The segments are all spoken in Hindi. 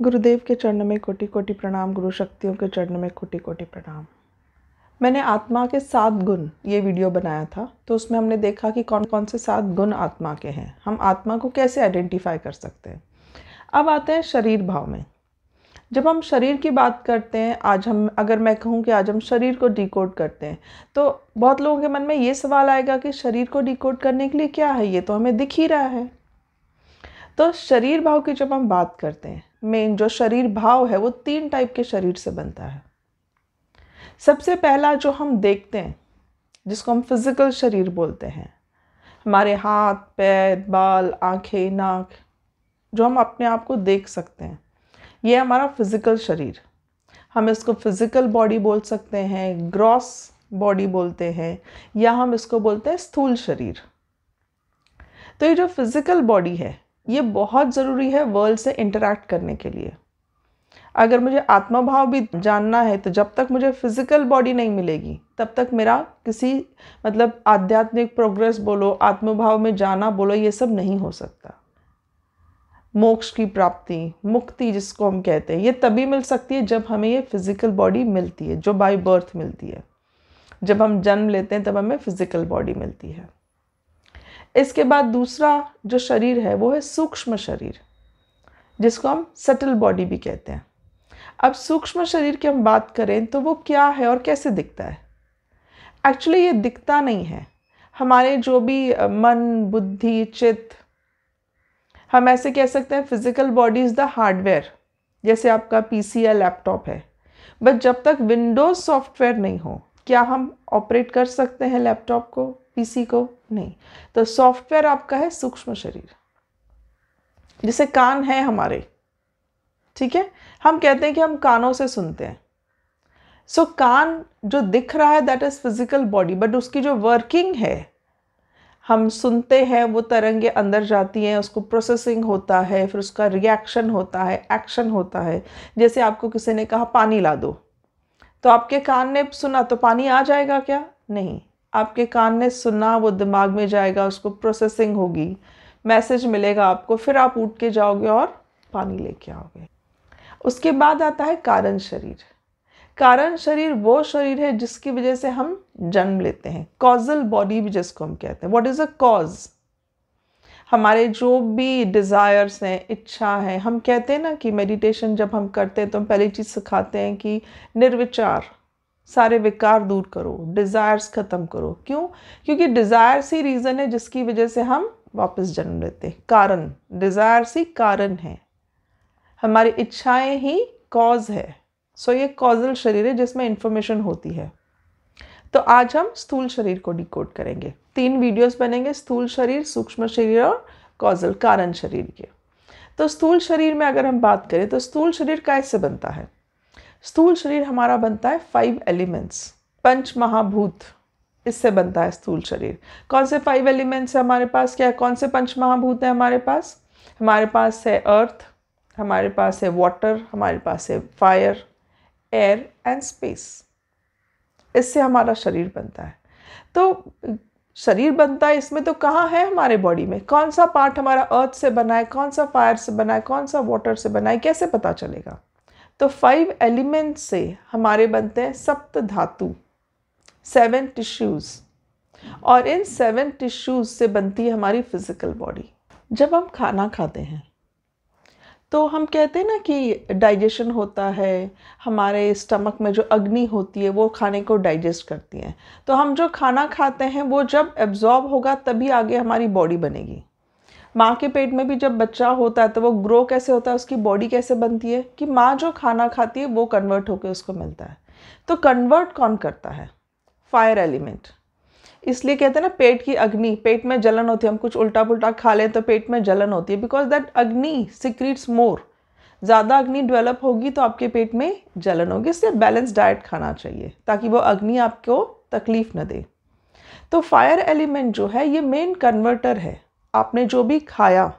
गुरुदेव के चरणों में कोटि कोटि प्रणाम, गुरु शक्तियों के चरणों में कोटि कोटि प्रणाम। मैंने आत्मा के 7 गुण ये वीडियो बनाया था, तो उसमें हमने देखा कि कौन कौन से 7 गुण आत्मा के हैं, हम आत्मा को कैसे आइडेंटिफाई कर सकते हैं। अब आते हैं शरीर भाव में। जब हम शरीर की बात करते हैं, अगर मैं कहूँ कि आज हम शरीर को डिकोड करते हैं, तो बहुत लोगों के मन में ये सवाल आएगा कि शरीर को डिकोड करने के लिए क्या है, ये तो हमें दिख ही रहा है। तो शरीर भाव की जब हम बात करते हैं, मेन जो शरीर भाव है वो 3 टाइप के शरीर से बनता है। सबसे पहला जो हम देखते हैं, जिसको हम फिजिकल शरीर बोलते हैं, हमारे हाथ, पैर, बाल, आंखें, नाक, जो हम अपने आप को देख सकते हैं, ये हमारा फिजिकल शरीर। हम इसको फिजिकल बॉडी बोल सकते हैं, ग्रॉस बॉडी बोलते हैं, या हम इसको बोलते हैं स्थूल शरीर। तो ये जो फिजिकल बॉडी है, ये बहुत ज़रूरी है वर्ल्ड से इंटरैक्ट करने के लिए। अगर मुझे आत्मा भाव भी जानना है, तो जब तक मुझे फिजिकल बॉडी नहीं मिलेगी, तब तक मेरा किसी आध्यात्मिक प्रोग्रेस बोलो, आत्मभाव में जाना बोलो, ये सब नहीं हो सकता। मोक्ष की प्राप्ति, मुक्ति जिसको हम कहते हैं, ये तभी मिल सकती है जब हमें ये फिजिकल बॉडी मिलती है, जो बाय बर्थ मिलती है। जब हम जन्म लेते हैं तब हमें फिजिकल बॉडी मिलती है। इसके बाद दूसरा जो शरीर है वो है सूक्ष्म शरीर, जिसको हम सटल बॉडी भी कहते हैं। अब सूक्ष्म शरीर की हम बात करें तो वो क्या है और कैसे दिखता है। एक्चुअली ये दिखता नहीं है। हमारे जो भी मन, बुद्धि, चित्त, हम ऐसे कह सकते हैं physical body is the hardware, जैसे आपका पीसी या लैपटॉप है। बट जब तक विंडोज़ सॉफ्टवेयर नहीं हो, क्या हम ऑपरेट कर सकते हैं लैपटॉप को, पीसी को? नहीं। तो सॉफ्टवेयर आपका है सूक्ष्म शरीर। जैसे कान है हमारे, ठीक है, हम कहते हैं कि हम कानों से सुनते हैं। सो कान जो दिख रहा है that is physical body, but उसकी जो वर्किंग है, हम सुनते हैं, वो तरंगे अंदर जाती हैं, उसको प्रोसेसिंग होता है, फिर उसका रिएक्शन होता है, एक्शन होता है। जैसे आपको किसी ने कहा पानी ला दो, तो आपके कान ने सुना तो पानी आ जाएगा क्या? नहीं। आपके कान ने सुना, वो दिमाग में जाएगा, उसको प्रोसेसिंग होगी, मैसेज मिलेगा आपको, फिर आप उठ के जाओगे और पानी लेके आओगे। उसके बाद आता है कारण शरीर। कारण शरीर वो शरीर है जिसकी वजह से हम जन्म लेते हैं, कॉजल बॉडी भी जिसको हम कहते हैं। What is a cause? हमारे जो भी डिज़ायर्स हैं, इच्छा है, हम कहते हैं ना कि मेडिटेशन जब हम करते हैं तो हम पहली चीज़ सिखाते हैं कि निर्विचार, सारे विकार दूर करो, डिज़ायर्स ख़त्म करो। क्यों? क्योंकि डिज़ायर्स ही रीज़न है जिसकी वजह से हम वापस जन्म लेते हैं। कारण, डिज़ायर्स ही कारण है, हमारी इच्छाएं ही कॉज है। सो ये कॉजल शरीर है जिसमें इंफॉर्मेशन होती है। तो आज हम स्थूल शरीर को डिकोड करेंगे। 3 वीडियोस बनेंगे, स्थूल शरीर, सूक्ष्म शरीर और कॉजल कारण शरीर के। तो स्थूल शरीर में अगर हम बात करें तो स्थूल शरीर कैसे बनता है? स्थूल शरीर हमारा बनता है 5 एलिमेंट्स, 5 महाभूत, इससे बनता है स्थूल शरीर। कौन से 5 एलिमेंट्स है हमारे पास? क्या कौन से 5 महाभूत हैं हमारे पास? हमारे पास है अर्थ, हमारे पास है वाटर, हमारे पास है फायर, एयर एंड स्पेस। इससे हमारा शरीर बनता है। तो शरीर बनता है, इसमें तो कहाँ है हमारे बॉडी में? कौन सा पार्ट हमारा अर्थ से बना है, कौन सा फायर से बना है, कौन सा वाटर से बना है, कैसे पता चलेगा? तो 5 एलिमेंट्स से हमारे बनते हैं 7 धातु, 7 टिश्यूज़, और इन 7 टिश्यूज़ से बनती है हमारी फिजिकल बॉडी। जब हम खाना खाते हैं तो हम कहते हैं ना कि डाइजेशन होता है, हमारे स्टमक में जो अग्नि होती है वो खाने को डाइजेस्ट करती है। तो हम जो खाना खाते हैं वो जब एब्जॉर्ब होगा तभी आगे हमारी बॉडी बनेगी। माँ के पेट में भी जब बच्चा होता है तो वो ग्रो कैसे होता है, उसकी बॉडी कैसे बनती है कि माँ जो खाना खाती है वो कन्वर्ट होकर उसको मिलता है। तो कन्वर्ट कौन करता है? Fire element. इसलिए कहते हैं ना पेट की अग्नि, पेट में जलन होती है। हम कुछ उल्टा पुल्टा खा लें तो पेट में जलन होती है, बिकॉज दैट अग्नि सिक्रीट्स मोर। ज़्यादा अग्नि डेवलप होगी तो आपके पेट में जलन होगी। इसलिए बैलेंस डाइट खाना चाहिए ताकि वो अग्नि आपको तकलीफ न दे। तो फायर एलिमेंट जो है ये मेन कन्वर्टर है। आपने जो भी खाया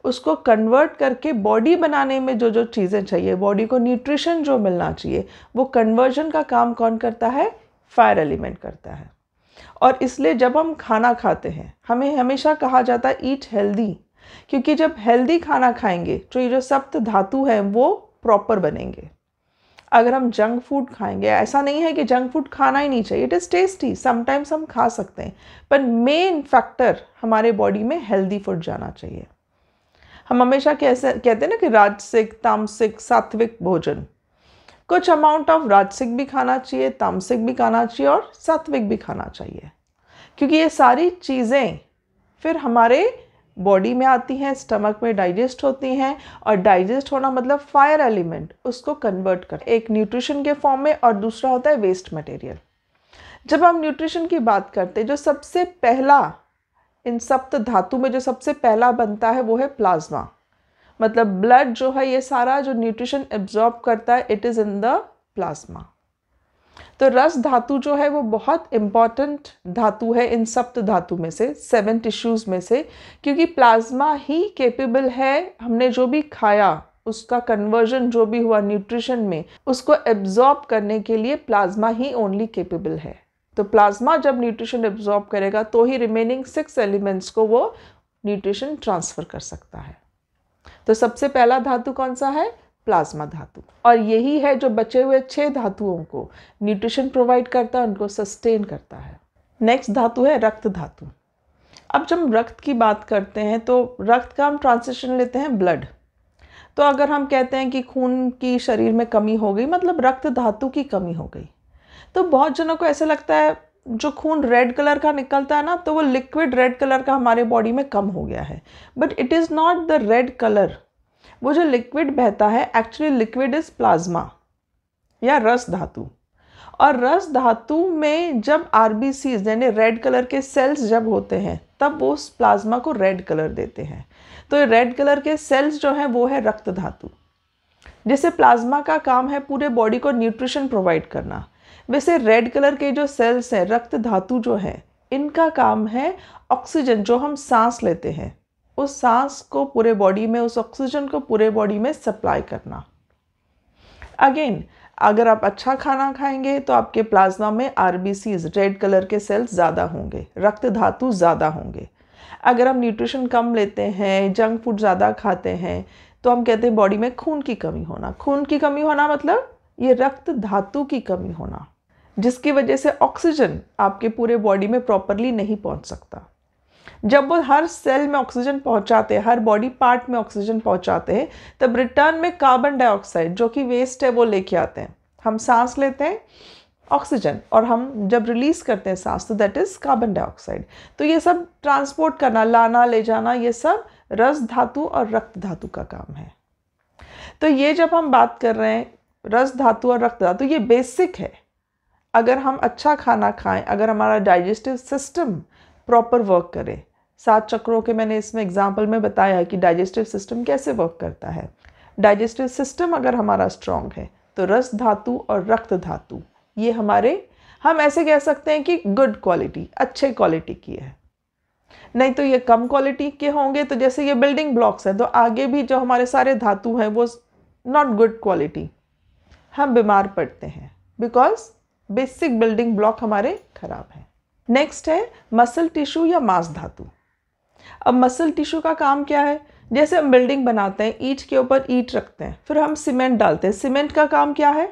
उसको कन्वर्ट करके बॉडी बनाने में जो जो चीज़ें चाहिए, बॉडी को न्यूट्रिशन जो मिलना चाहिए, वो कन्वर्जन का काम कौन करता है? फायर एलिमेंट करता है। और इसलिए जब हम खाना खाते हैं, हमें हमेशा कहा जाता है ईट हेल्दी। क्योंकि जब हेल्दी खाना खाएंगे तो ये जो सप्त धातु है वो प्रॉपर बनेंगे। अगर हम जंक फूड खाएंगे, ऐसा नहीं है कि जंक फूड खाना ही नहीं चाहिए, इट इज़ टेस्टी, समटाइम्स हम खा सकते हैं, पर मेन फैक्टर हमारे बॉडी में हेल्दी फूड जाना चाहिए। हम हमेशा कैसे कहते हैं ना कि राजसिक, तामसिक, सात्विक भोजन। कुछ अमाउंट ऑफ राजसिक भी खाना चाहिए, तामसिक भी खाना चाहिए और सात्विक भी खाना चाहिए, क्योंकि ये सारी चीज़ें फिर हमारे बॉडी में आती हैं, स्टमक में डाइजेस्ट होती हैं, और डाइजेस्ट होना मतलब फायर एलिमेंट उसको कन्वर्ट कर एक न्यूट्रिशन के फॉर्म में, और दूसरा होता है वेस्ट मटेरियल। जब हम न्यूट्रिशन की बात करते हैं, जो सबसे पहला इन सप्त धातु में जो सबसे पहला बनता है वो है प्लाज्मा। मतलब ब्लड जो है, ये सारा जो न्यूट्रिशन एब्जॉर्ब करता है, it is in the plasma. तो रस धातु जो है वो बहुत इम्पॉर्टेंट धातु है इन सप्त धातु में से, 7 टिश्यूज़ में से, क्योंकि प्लाज्मा ही कैपेबल है, हमने जो भी खाया उसका कन्वर्जन जो भी हुआ न्यूट्रिशन में, उसको एब्जॉर्ब करने के लिए प्लाज्मा ही ओनली कैपेबल है। तो प्लाज्मा जब न्यूट्रिशन एब्जॉर्ब करेगा तो ही रिमेनिंग 6 एलिमेंट्स को वो न्यूट्रिशन ट्रांसफ़र कर सकता है। तो सबसे पहला धातु कौन सा है? प्लाज्मा धातु। और यही है जो बचे हुए 6 धातुओं को न्यूट्रिशन प्रोवाइड करता है, उनको सस्टेन करता है। नेक्स्ट धातु है रक्त धातु। अब जब हम रक्त की बात करते हैं तो रक्त का हम ट्रांसलेशन लेते हैं ब्लड। तो अगर हम कहते हैं कि खून की शरीर में कमी हो गई, मतलब रक्त धातु की कमी हो गई, तो बहुत जनों को ऐसा लगता है जो खून रेड कलर का निकलता है ना, तो वो लिक्विड रेड कलर का हमारे बॉडी में कम हो गया है, but it is not the red colour. वो जो लिक्विड बहता है, एक्चुअली लिक्विड इज प्लाज्मा या रस धातु। और रस धातु में जब आरबीसीज यानी रेड कलर के सेल्स जब होते हैं, तब वो उस प्लाज्मा को रेड कलर देते हैं। तो ये रेड कलर के सेल्स जो हैं वो है रक्त धातु। जैसे प्लाज्मा का काम है पूरे बॉडी को न्यूट्रिशन प्रोवाइड करना, वैसे रेड कलर के जो सेल्स हैं, रक्त धातु जो है, इनका काम है ऑक्सीजन जो हम सांस लेते हैं, उस सांस को पूरे बॉडी में, उस ऑक्सीजन को पूरे बॉडी में सप्लाई करना। अगेन, अगर आप अच्छा खाना खाएंगे तो आपके प्लाज्मा में आरबीसीज रेड कलर के सेल्स ज़्यादा होंगे, रक्त धातु ज़्यादा होंगे। अगर हम न्यूट्रिशन कम लेते हैं, जंक फूड ज़्यादा खाते हैं, तो हम कहते हैं बॉडी में खून की कमी होना। खून की कमी होना मतलब ये रक्त धातु की कमी होना, जिसकी वजह से ऑक्सीजन आपके पूरे बॉडी में प्रॉपरली नहीं पहुंच सकता। जब वो हर सेल में ऑक्सीजन पहुंचाते हैं, हर बॉडी पार्ट में ऑक्सीजन पहुंचाते हैं, तब रिटर्न में कार्बन डाइऑक्साइड जो कि वेस्ट है वो लेके आते हैं। हम सांस लेते हैं ऑक्सीजन, और हम जब रिलीज करते हैं सांस, तो दैट इज कार्बन डाइऑक्साइड। तो ये सब ट्रांसपोर्ट करना, लाना ले जाना, ये सब रस धातु और रक्त धातु का काम है। तो ये जब हम बात कर रहे हैं रस धातु और रक्त धातु, ये बेसिक है। अगर हम अच्छा खाना खाएं, अगर हमारा डाइजेस्टिव सिस्टम प्रॉपर वर्क करे, 7 चक्रों के मैंने इसमें एग्जाम्पल में बताया है कि डाइजेस्टिव सिस्टम कैसे वर्क करता है। डाइजेस्टिव सिस्टम अगर हमारा स्ट्रॉन्ग है तो रस धातु और रक्त धातु ये हमारे, हम ऐसे कह सकते हैं कि गुड क्वालिटी, अच्छे क्वालिटी की है। नहीं तो ये कम क्वालिटी के होंगे, तो जैसे ये बिल्डिंग ब्लॉक्स हैं, तो आगे भी जो हमारे सारे धातु हैं वो नॉट गुड क्वालिटी, हम बीमार पड़ते हैं, बिकॉज बेसिक बिल्डिंग ब्लॉक हमारे खराब हैं। नेक्स्ट है मसल टिश्यू या मांस धातु। अब मसल टिश्यू का काम क्या है? जैसे हम बिल्डिंग बनाते हैं, ईंट के ऊपर ईंट रखते हैं, फिर हम सीमेंट डालते हैं। सीमेंट का काम क्या है?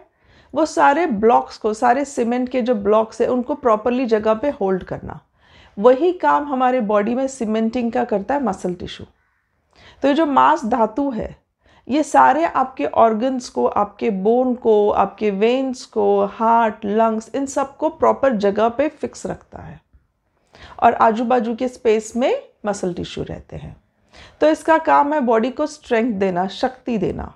वो सारे ब्लॉक्स को, सारे सीमेंट के जो ब्लॉक्स हैं उनको प्रॉपरली जगह पे होल्ड करना। वही काम हमारे बॉडी में सीमेंटिंग का करता है मसल टिश्यू। तो ये जो मांस धातु है, ये सारे आपके ऑर्गन्स को, आपके बोन को, आपके वेन्स को, हार्ट, लंग्स, इन सब को प्रॉपर जगह पे फिक्स रखता है, और आजू बाजू के स्पेस में मसल टिश्यू रहते हैं। तो इसका काम है बॉडी को स्ट्रेंथ देना, शक्ति देना।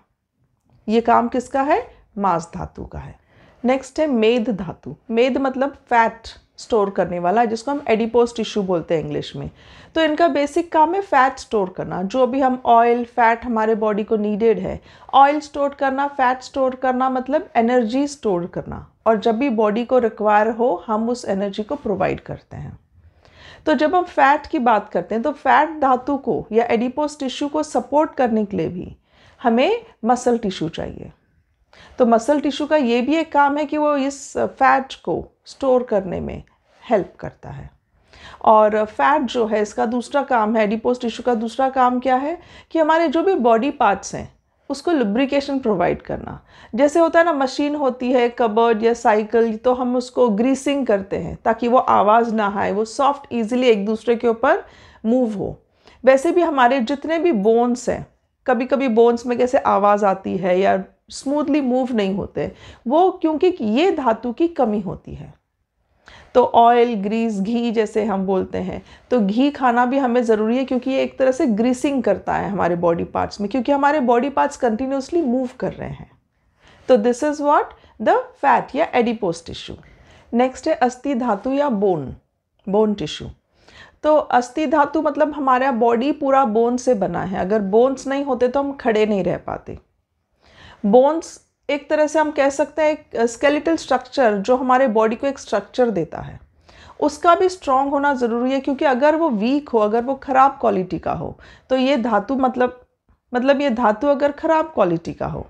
ये काम किसका है? मांस धातु का है। नेक्स्ट है मेद धातु। मेद मतलब फैट स्टोर करने वाला, जिसको हम एडिपोज टिश्यू बोलते हैं इंग्लिश में। तो इनका बेसिक काम है फैट स्टोर करना। जो भी हम ऑयल, फैट हमारे बॉडी को नीडेड है, ऑयल स्टोर करना, फैट स्टोर करना, मतलब एनर्जी स्टोर करना, और जब भी बॉडी को रिक्वायर हो हम उस एनर्जी को प्रोवाइड करते हैं। तो जब हम फैट की बात करते हैं तो फैट धातु को या एडिपोज टिश्यू को सपोर्ट करने के लिए भी हमें मसल टिश्यू चाहिए। तो मसल टिश्यू का ये भी एक काम है कि वो इस फैट को स्टोर करने में हेल्प करता है। और फैट जो है इसका दूसरा काम है, एडिपोज टिश्यू का दूसरा काम क्या है कि हमारे जो भी बॉडी पार्ट्स हैं उसको लुब्रिकेशन प्रोवाइड करना। जैसे होता है ना, मशीन होती है, कबर्ड या साइकिल, तो हम उसको ग्रीसिंग करते हैं ताकि वो आवाज़ ना आए, वो सॉफ्ट ईजिली एक दूसरे के ऊपर मूव हो। वैसे भी हमारे जितने भी बोन्स हैं, कभी कभी बोन्स में कैसे आवाज़ आती है या स्मूथली मूव नहीं होते, वो क्योंकि ये धातु की कमी होती है। तो ऑयल, ग्रीस, घी जैसे हम बोलते हैं, तो घी खाना भी हमें ज़रूरी है क्योंकि ये एक तरह से ग्रीसिंग करता है हमारे बॉडी पार्ट्स में, क्योंकि हमारे बॉडी पार्ट्स कंटिन्यूसली मूव कर रहे हैं। तो this is what the fat या एडिपोज टिश्यू। नेक्स्ट है अस्थि धातु या बोन टिश्यू। तो अस्थि धातु मतलब हमारा बॉडी पूरा बोन से बना है। अगर बोन्स नहीं होते तो हम खड़े नहीं रह पाते। बोन्स एक तरह से हम कह सकते हैं एक स्केलेटल स्ट्रक्चर जो हमारे बॉडी को एक स्ट्रक्चर देता है, उसका भी स्ट्रॉन्ग होना ज़रूरी है, क्योंकि अगर वो वीक हो, अगर वो ख़राब क्वालिटी का हो, तो ये धातु मतलब ये धातु अगर ख़राब क्वालिटी का हो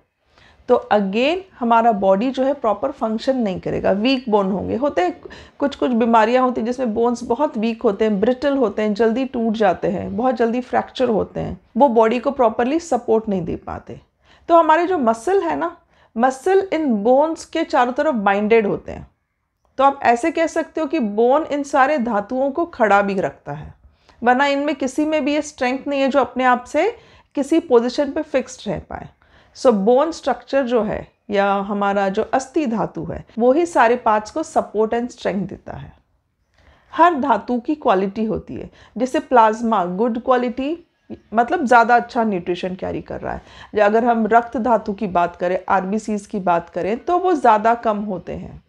तो अगेन हमारा बॉडी जो है प्रॉपर फंक्शन नहीं करेगा, वीक बोन होंगे। होते हैं कुछ बीमारियां होती हैं जिसमें बोन्स बहुत वीक होते हैं, ब्रिटल होते हैं, जल्दी टूट जाते हैं, बहुत जल्दी फ्रैक्चर होते हैं, वो बॉडी को प्रॉपरली सपोर्ट नहीं दे पाते। तो हमारे जो मसल है ना, मसल इन बोन्स के चारों तरफ बाइंडेड होते हैं। तो आप ऐसे कह सकते हो कि बोन इन सारे धातुओं को खड़ा भी रखता है, वरना इनमें किसी में भी ये स्ट्रेंथ नहीं है जो अपने आप से किसी पोजीशन पे फिक्स्ड रह पाए। सो बोन स्ट्रक्चर जो है या हमारा जो अस्थि धातु है वो ही सारे पार्ट्स को सपोर्ट एंड स्ट्रेंथ देता है। हर धातु की क्वालिटी होती है। जैसे प्लाज्मा गुड क्वालिटी, मतलब ज़्यादा अच्छा न्यूट्रिशन कैरी कर रहा है। अगर हम रक्त धातु की बात करें, आरबीसीज की बात करें, तो वो ज़्यादा कम होते हैं।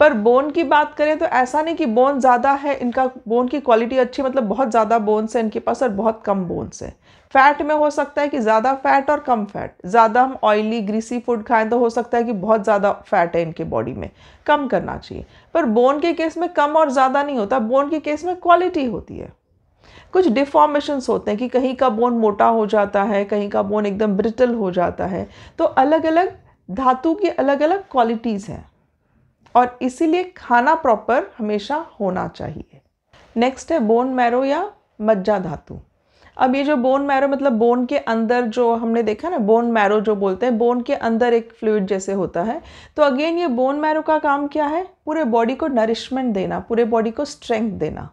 पर बोन की बात करें तो ऐसा नहीं कि बोन ज़्यादा है, इनका बोन की क्वालिटी अच्छी मतलब बहुत ज़्यादा बोन्स है इनके पास और बहुत कम बोन्स है। फैट में हो सकता है कि ज़्यादा फैट और कम फैट, ज़्यादा हम ऑयली ग्रीसी फूड खाएं तो हो सकता है कि बहुत ज़्यादा फैट है इनके बॉडी में, कम करना चाहिए। पर बोन के केस में कम और ज़्यादा नहीं होता, बोन के केस में क्वालिटी होती है। कुछ डिफॉर्मेशंस होते हैं कि कहीं का बोन मोटा हो जाता है, कहीं का बोन एकदम ब्रिटल हो जाता है। तो अलग अलग धातु की अलग अलग क्वालिटीज़ हैं और इसीलिए खाना प्रॉपर हमेशा होना चाहिए। नेक्स्ट है बोन मैरो या मज्जा धातु। अब ये जो बोन मैरो मतलब बोन के अंदर, जो हमने देखा ना बोन मैरो जो बोलते हैं, बोन के अंदर एक फ्लूइड जैसे होता है। तो अगेन ये बोन मैरो का काम क्या है? पूरे बॉडी को नरिशमेंट देना, पूरे बॉडी को स्ट्रेंथ देना।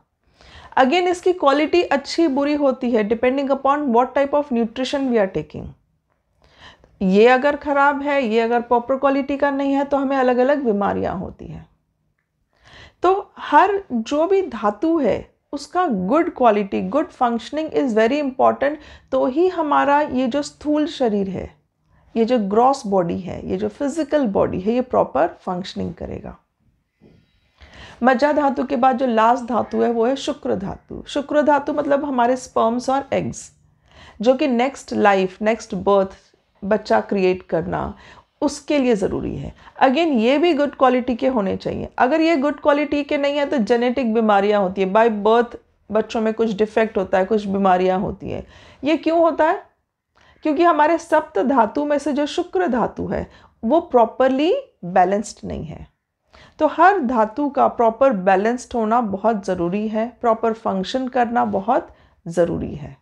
अगेन इसकी क्वालिटी अच्छी बुरी होती है depending upon what type of nutrition we are taking. ये अगर खराब है, ये अगर प्रॉपर क्वालिटी का नहीं है तो हमें अलग अलग बीमारियां होती हैं। तो हर जो भी धातु है उसका good quality, good functioning is very important. तो ही हमारा ये जो स्थूल शरीर है, ये जो ग्रॉस बॉडी है, ये जो फिजिकल बॉडी है, ये प्रॉपर फंक्शनिंग करेगा। मज्जा धातु के बाद जो लास्ट धातु है वो है शुक्र धातु। शुक्र धातु मतलब हमारे स्पर्म्स और एग्स, जो कि नेक्स्ट लाइफ, नेक्स्ट बर्थ, बच्चा क्रिएट करना, उसके लिए ज़रूरी है। अगेन ये भी गुड क्वालिटी के होने चाहिए। अगर ये गुड क्वालिटी के नहीं है तो जेनेटिक बीमारियां होती है, बाय बर्थ बच्चों में कुछ डिफेक्ट होता है, कुछ बीमारियां होती हैं। ये क्यों होता है? क्योंकि हमारे सप्त धातु में से जो शुक्र धातु है वो प्रॉपरली बैलेंस्ड नहीं है। तो हर धातु का प्रॉपर बैलेंस्ड होना बहुत ज़रूरी है, प्रॉपर फंक्शन करना बहुत ज़रूरी है।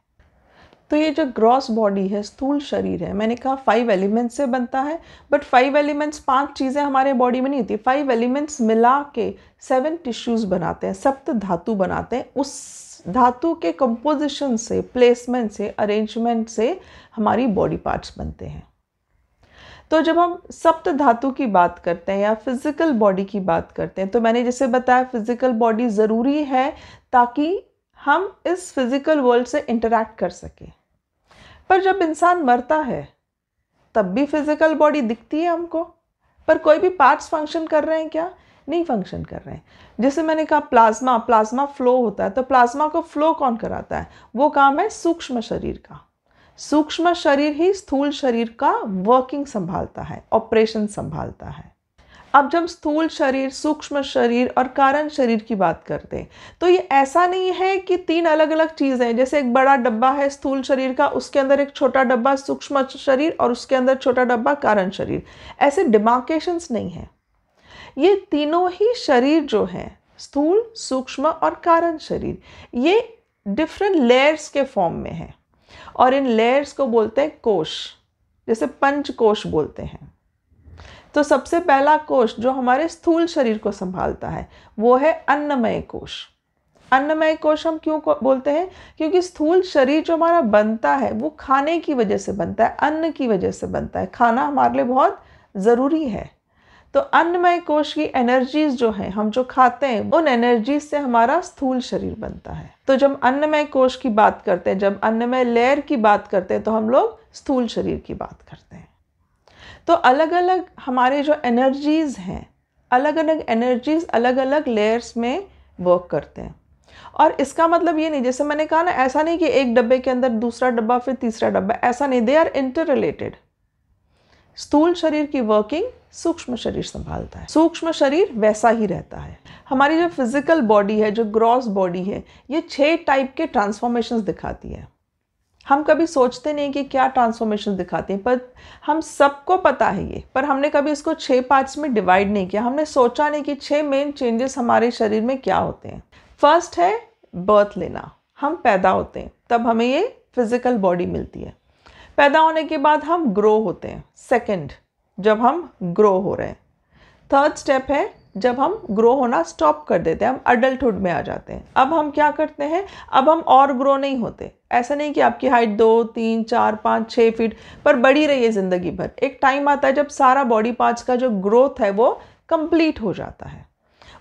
तो ये जो ग्रॉस बॉडी है, स्थूल शरीर है, मैंने कहा 5 एलिमेंट्स से बनता है, बट 5 एलिमेंट्स 5 चीज़ें हमारे बॉडी में नहीं होती। 5 एलिमेंट्स मिला के 7 टिश्यूज़ बनाते हैं, सप्त धातु बनाते हैं। उस धातु के कंपोजिशन से, प्लेसमेंट से, अरेंजमेंट से हमारी बॉडी पार्ट्स बनते हैं। तो जब हम सप्त धातु की बात करते हैं या फिजिकल बॉडी की बात करते हैं, तो मैंने जैसे बताया फिजिकल बॉडी ज़रूरी है ताकि हम इस फिजिकल वर्ल्ड से इंटरैक्ट कर सकें। पर जब इंसान मरता है तब भी फिजिकल बॉडी दिखती है हमको, पर कोई भी पार्ट्स फंक्शन कर रहे हैं क्या? नहीं फंक्शन कर रहे हैं। जैसे मैंने कहा प्लाज्मा फ्लो होता है, तो प्लाज्मा को फ्लो कौन कराता है? वो काम है सूक्ष्म शरीर का। सूक्ष्म शरीर ही स्थूल शरीर का वर्किंग संभालता है, ऑपरेशन संभालता है। अब जब स्थूल शरीर, सूक्ष्म शरीर और कारण शरीर की बात करते हैं तो ये ऐसा नहीं है कि 3 अलग अलग चीज़ें हैं। जैसे एक बड़ा डब्बा है स्थूल शरीर का, उसके अंदर एक छोटा डब्बा सूक्ष्म शरीर और उसके अंदर छोटा डब्बा कारण शरीर, ऐसे डिमार्केशंस नहीं है। ये तीनों ही शरीर जो हैं, स्थूल, सूक्ष्म और कारण शरीर, ये डिफरेंट लेयर्स के फॉर्म में है और इन लेयर्स को बोलते हैं कोश, जैसे पंचकोश बोलते हैं। तो सबसे पहला कोश जो हमारे स्थूल शरीर को संभालता है वो है अन्नमय कोश। अन्नमय कोश हम क्यों बोलते हैं? क्योंकि स्थूल शरीर जो हमारा बनता है वो खाने की वजह से बनता है, अन्न की वजह से बनता है। खाना हमारे लिए बहुत ज़रूरी है। तो अन्नमय कोश की एनर्जीज जो हैं, हम जो खाते हैं, उन एनर्जीज से हमारा स्थूल शरीर बनता है। तो जब अन्नमय कोश की बात करते हैं, जब अन्नमय लेयर की बात करते हैं, तो हम लोग स्थूल शरीर की बात करते हैं। तो अलग अलग हमारे जो एनर्जीज हैं, अलग अलग एनर्जीज अलग अलग लेयर्स में वर्क करते हैं। और इसका मतलब ये नहीं, जैसे मैंने कहा ना, ऐसा नहीं कि एक डब्बे के अंदर दूसरा डब्बा फिर तीसरा डब्बा, ऐसा नहीं। They are interrelated. स्थूल शरीर की वर्किंग सूक्ष्म शरीर संभालता है, सूक्ष्म शरीर वैसा ही रहता है। हमारी जो फिजिकल बॉडी है, जो ग्रॉस बॉडी है, ये 6 टाइप के ट्रांसफॉर्मेशंस दिखाती है। हम कभी सोचते नहीं कि क्या ट्रांसफॉर्मेशन दिखाती हैं, पर हम सबको पता है ये, पर हमने कभी इसको 6 पार्ट्स में डिवाइड नहीं किया। हमने सोचा नहीं कि 6 मेन चेंजेस हमारे शरीर में क्या होते हैं। फर्स्ट है बर्थ लेना। हम पैदा होते हैं, तब हमें ये फिजिकल बॉडी मिलती है। पैदा होने के बाद हम ग्रो होते हैं। सेकंड, जब हम ग्रो हो रहे हैं। थर्ड स्टेप है जब हम ग्रो होना स्टॉप कर देते हैं, हम अडल्टहुड में आ जाते हैं। अब हम क्या करते हैं? अब हम और ग्रो नहीं होते। ऐसा नहीं कि आपकी हाइट 2, 3, 4, 5, 6 फीट पर बढ़ी रही है ज़िंदगी भर। एक टाइम आता है जब सारा बॉडी पार्ट्स का जो ग्रोथ है वो कंप्लीट हो जाता है।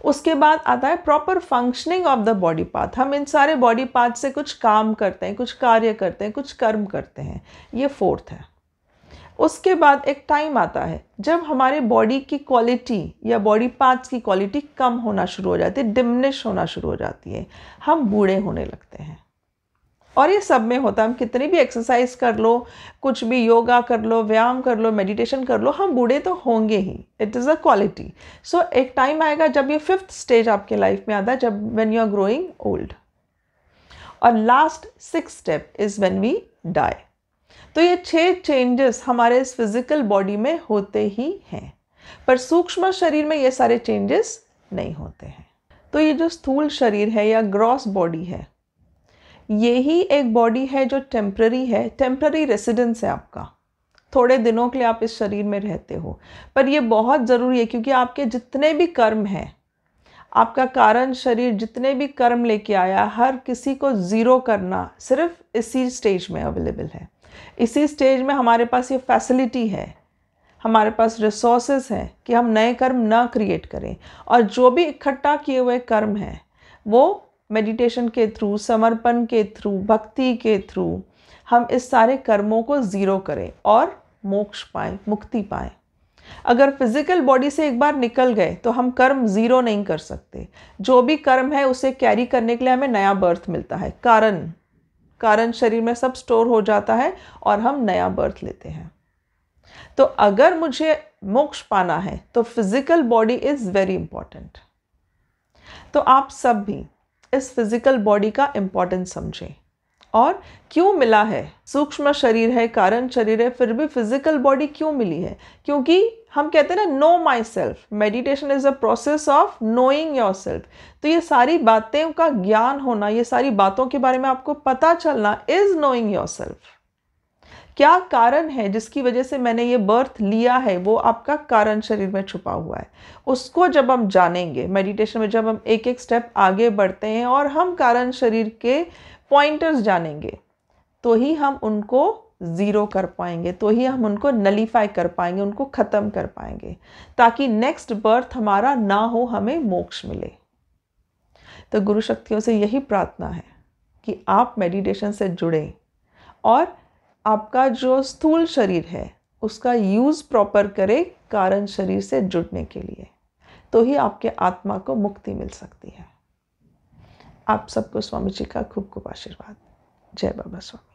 उसके बाद आता है proper functioning of the body part. हम इन सारे बॉडी पार्ट से कुछ काम करते हैं, कुछ कार्य करते हैं, कुछ कर्म करते हैं। ये फोर्थ है। उसके बाद एक टाइम आता है जब हमारे बॉडी की क्वालिटी या बॉडी पार्ट्स की क्वालिटी कम होना शुरू हो जाती है, डिमिनिश होना शुरू हो जाती है। हम बूढ़े होने लगते हैं। और ये सब में होता है। हम कितनी भी एक्सरसाइज कर लो, कुछ भी योगा कर लो, व्यायाम कर लो, मेडिटेशन कर लो, हम बूढ़े तो होंगे ही। It is a quality. So एक टाइम आएगा जब ये 5th स्टेज आपके लाइफ में आता है, जब when you are growing old. और last 6th step is when we die. तो ये 6 चेंजेस हमारे इस फिजिकल बॉडी में होते ही हैं, पर सूक्ष्म शरीर में ये सारे चेंजेस नहीं होते हैं। तो ये जो स्थूल शरीर है या ग्रॉस बॉडी है, ये ही एक बॉडी है जो टेम्पररी है, टेम्पररी रेसिडेंस है आपका। थोड़े दिनों के लिए आप इस शरीर में रहते हो, पर ये बहुत ज़रूरी है क्योंकि आपके जितने भी कर्म हैं, आपका कारण शरीर जितने भी कर्म लेके आया, हर किसी को ज़ीरो करना सिर्फ इसी स्टेज में अवेलेबल है। इसी स्टेज में हमारे पास ये फैसिलिटी है, हमारे पास रिसोर्सेज हैं कि हम नए कर्म ना क्रिएट करें। और जो भी इकट्ठा किए हुए कर्म हैं वो मेडिटेशन के थ्रू, समर्पण के थ्रू, भक्ति के थ्रू हम इस सारे कर्मों को ज़ीरो करें और मोक्ष पाएँ, मुक्ति पाएँ। अगर फिजिकल बॉडी से एक बार निकल गए तो हम कर्म ज़ीरो नहीं कर सकते। जो भी कर्म है उसे कैरी करने के लिए हमें नया बर्थ मिलता है। कारण शरीर में सब स्टोर हो जाता है और हम नया बर्थ लेते हैं। तो अगर मुझे मोक्ष पाना है तो physical body is very important. तो आप सब भी इस फिजिकल बॉडी का इम्पोर्टेंस समझें। और क्यों मिला है? सूक्ष्म शरीर है, कारण शरीर है, फिर भी फिजिकल बॉडी क्यों मिली है? क्योंकि हम कहते हैं ना, know my self. Meditation is a process of knowing your self. तो ये सारी बातें का ज्ञान होना, ये सारी बातों के बारे में आपको पता चलना इज नोइंग योर सेल्फ। क्या कारण है जिसकी वजह से मैंने ये बर्थ लिया है, वो आपका कारण शरीर में छुपा हुआ है। उसको जब हम जानेंगे मेडिटेशन में, जब हम एक एक स्टेप आगे बढ़ते हैं और हम कारण शरीर के पॉइंटर्स जानेंगे, तो ही हम उनको ज़ीरो कर पाएंगे, तो ही हम उनको नलीफाई कर पाएंगे, उनको ख़त्म कर पाएंगे, ताकि नेक्स्ट बर्थ हमारा ना हो, हमें मोक्ष मिले। तो गुरु शक्तियों से यही प्रार्थना है कि आप मेडिटेशन से जुड़ें और आपका जो स्थूल शरीर है उसका यूज़ प्रॉपर करें कारण शरीर से जुड़ने के लिए, तो ही आपके आत्मा को मुक्ति मिल सकती है। आप सबको स्वामी जी का खूब खूब आशीर्वाद। जय बाबा स्वामी।